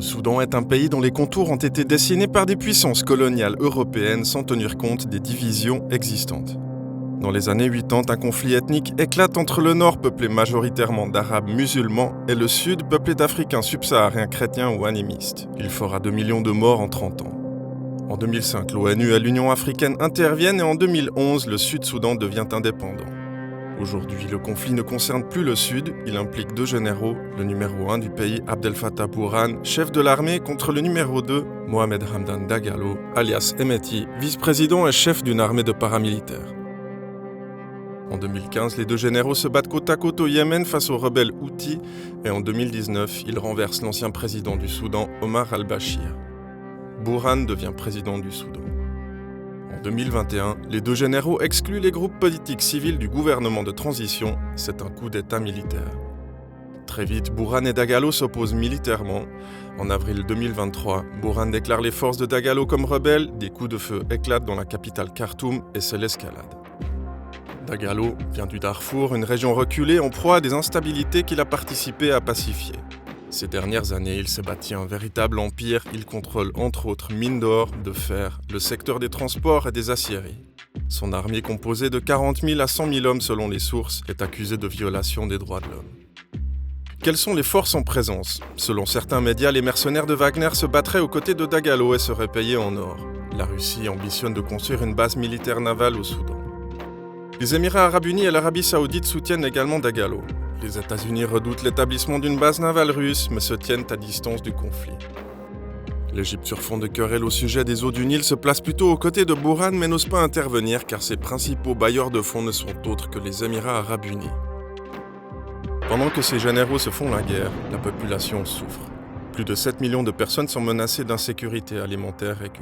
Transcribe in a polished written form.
Le Soudan est un pays dont les contours ont été dessinés par des puissances coloniales européennes sans tenir compte des divisions existantes. Dans les années 80, un conflit ethnique éclate entre le nord peuplé majoritairement d'Arabes musulmans et le sud peuplé d'Africains subsahariens chrétiens ou animistes. Il fera 2 millions de morts en 30 ans. En 2005, l'ONU et l'Union africaine interviennent et en 2011, le Sud-Soudan devient indépendant. Aujourd'hui, le conflit ne concerne plus le Sud, il implique 2 généraux, le numéro 1 du pays, Abdel Fattah Burhan, chef de l'armée, contre le numéro 2, Mohamed Hamdan Dagalo, alias Hemeti, vice-président et chef d'une armée de paramilitaires. En 2015, les 2 généraux se battent côte à côte au Yémen face aux rebelles Houthis et en 2019, ils renversent l'ancien président du Soudan, Omar al-Bashir. Burhan devient président du Soudan. En 2021, les 2 généraux excluent les groupes politiques civils du gouvernement de transition. C'est un coup d'État militaire. Très vite, Burhan et Dagalo s'opposent militairement. En avril 2023, Burhan déclare les forces de Dagalo comme rebelles, des coups de feu éclatent dans la capitale Khartoum et c'est l'escalade. Dagalo vient du Darfour, une région reculée en proie à des instabilités qu'il a participé à pacifier. Ces dernières années, il s'est bâti un véritable empire. Il contrôle entre autres mines d'or, de fer, le secteur des transports et des aciéries. Son armée, composée de 40 000 à 100 000 hommes selon les sources, est accusée de violation des droits de l'homme. Quelles sont les forces en présence ? Selon certains médias, les mercenaires de Wagner se battraient aux côtés de Dagalo et seraient payés en or. La Russie ambitionne de construire une base militaire navale au Soudan. Les Émirats arabes unis et l'Arabie saoudite soutiennent également Dagalo. Les États-Unis redoutent l'établissement d'une base navale russe, mais se tiennent à distance du conflit. L'Égypte, sur fond de querelle au sujet des eaux du Nil, se place plutôt aux côtés de Burhan, mais n'ose pas intervenir car ses principaux bailleurs de fonds ne sont autres que les Émirats arabes unis. Pendant que ces généraux se font la guerre, la population souffre. Plus de 7 millions de personnes sont menacées d'insécurité alimentaire aiguë.